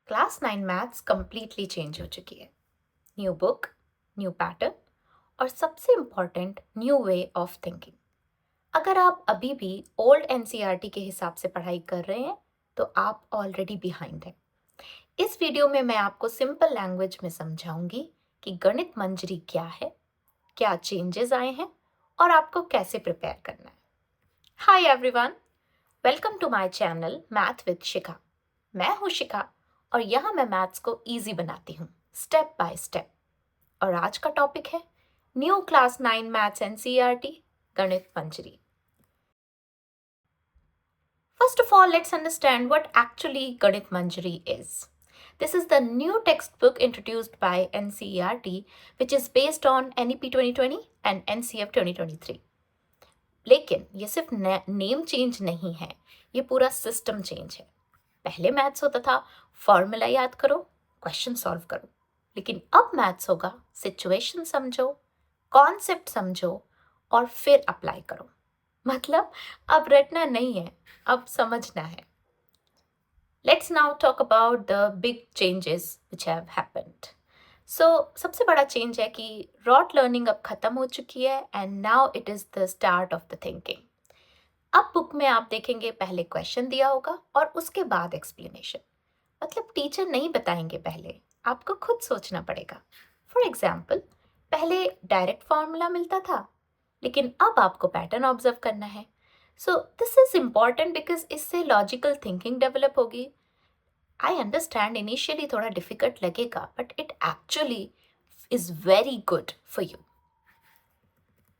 Class 9 maths completely change हो चुकी है। न्यू बुक, न्यू पैटर्न और सबसे important new way of thinking. अगर आप अभी भी ओल्ड एनसीईआरटी के हिसाब से पढ़ाई कर रहे हैं तो आप ऑलरेडी बिहाइंड हैं। इस वीडियो में मैं आपको सिंपल लैंग्वेज में समझाऊंगी कि गणित मंजरी क्या है, क्या चेंजेस आए हैं और आपको कैसे प्रिपेयर करना है। Hi everyone, welcome to my channel math with Shikha. मैं हूँ शिखा और यहाँ मैं मैथ्स को इजी बनाती हूँ स्टेप बाय स्टेप। और आज का टॉपिक है न्यू क्लास 9 मैथ्स एनसीईआरटी गणित मंजरी। First of all, let's understand what actually Ganit Manjari is. This is the new textbook introduced by NCERT, which is based on NEP 2020 and NCF 2023. लेकिन ये सिर्फ name change नहीं है, ये पूरा system change है। पहले मैथ्स होता था फॉर्मूला याद करो, क्वेश्चन सॉल्व करो, लेकिन अब मैथ्स होगा सिचुएशन समझो, कॉन्सेप्ट समझो और फिर अप्लाई करो। मतलब अब रटना नहीं है, अब समझना है। Let's now talk about the big changes which have happened. सबसे बड़ा चेंज है कि रॉट लर्निंग अब खत्म हो चुकी है and now it is the start of the thinking. अब बुक में आप देखेंगे पहले क्वेश्चन दिया होगा और उसके बाद एक्सप्लेनेशन। मतलब टीचर नहीं बताएंगे, पहले आपको खुद सोचना पड़ेगा। फॉर एग्जाम्पल, पहले डायरेक्ट फॉर्मूला मिलता था, लेकिन अब आपको पैटर्न ऑब्जर्व करना है। So this is important because इससे लॉजिकल थिंकिंग डेवलप होगी। आई अंडरस्टैंड इनिशियली थोड़ा डिफिकल्ट लगेगा, but it actually is very good for you.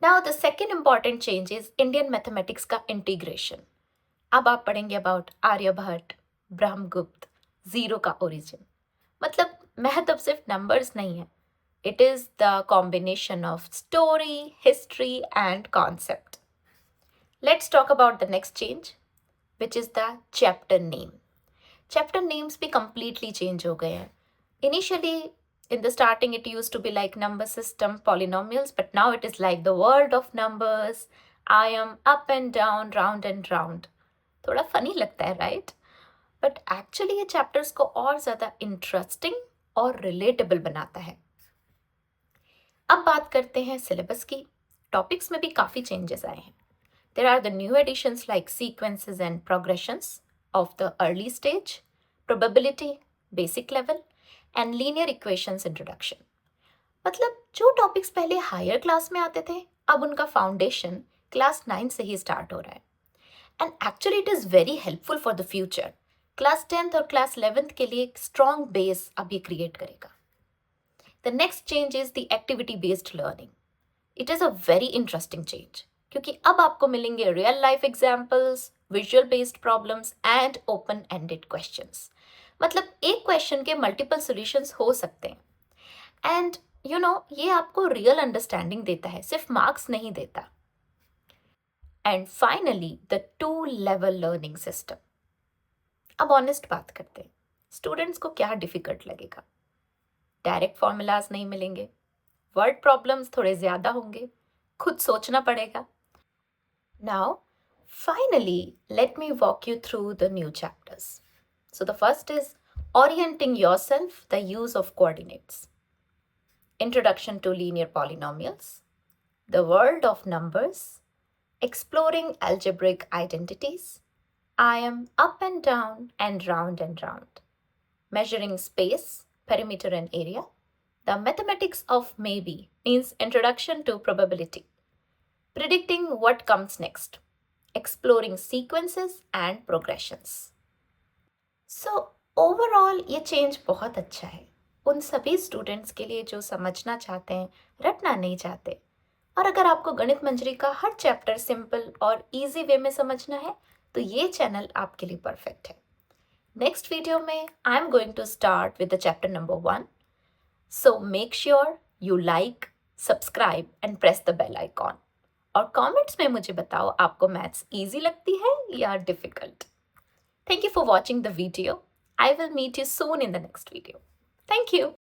Now the second important change is Indian mathematics का इंटीग्रेशन। अब आप पढ़ेंगे अबाउट आर्यभट्ट, ब्रह्मगुप्त, जीरो का origin. मतलब मैथ अब सिर्फ नंबर्स नहीं है, it is the combination of story, history and concept. Let's talk about the next change which is the chapter name. Chapter names भी completely चेंज हो गए हैं। Initially in the starting it used to be like number system, polynomials, but now it is like the world of numbers. I am up and down, round and round. थोड़ा funny लगता है, right? But actually ये chapters को और ज़्यादा interesting और relatable बनाता है। अब बात करते हैं सिलेबस की। टॉपिक्स में भी काफ़ी चेंजेस आए हैं। There are the new additions like sequences and progressions of the early stage, probability, basic level and linear equations introduction. मतलब जो टॉपिक्स पहले हायर क्लास में आते थे, अब उनका फाउंडेशन क्लास 9 से ही स्टार्ट हो रहा है। And actually it is very helpful for the future. Class 10th और क्लास 11th के लिए एक स्ट्रॉन्ग बेस अब ये क्रिएट करेगा। The next change is the activity based learning. It is a very interesting change, क्योंकि अब आपको मिलेंगे real life examples, visual based problems and open ended questions. मतलब एक क्वेश्चन के मल्टीपल सॉल्यूशंस हो सकते हैं। एंड ये आपको रियल अंडरस्टैंडिंग देता है, सिर्फ मार्क्स नहीं देता। And finally the 2 level learning system. अब ऑनेस्ट बात करते हैं, स्टूडेंट्स को क्या डिफिकल्ट लगेगा? डायरेक्ट फॉर्मूलाज नहीं मिलेंगे, वर्ड प्रॉब्लम्स थोड़े ज़्यादा होंगे, खुद सोचना पड़ेगा। Now, finally, let me walk you through the new chapters. So, the first is orienting yourself, the use of coordinates, introduction to linear polynomials, the world of numbers, exploring algebraic identities, I am up and down and round, measuring space, perimeter, and area, the mathematics of maybe means introduction to probability, predicting what comes next, exploring sequences and progressions. So overall ये change बहुत अच्छा है उन सभी students के लिए जो समझना चाहते हैं, रटना नहीं चाहते। और अगर आपको गणित मंजरी का हर चैप्टर सिंपल और इजी वे में समझना है तो ये चैनल आपके लिए परफेक्ट है। नेक्स्ट वीडियो में I am going to start with the chapter number 1। So make sure you like, subscribe and press the bell icon. और कमेंट्स में मुझे बताओ आपको मैथ्स इजी लगती है या difficult. Thank you for watching the video. I will meet you soon in the next video. Thank you.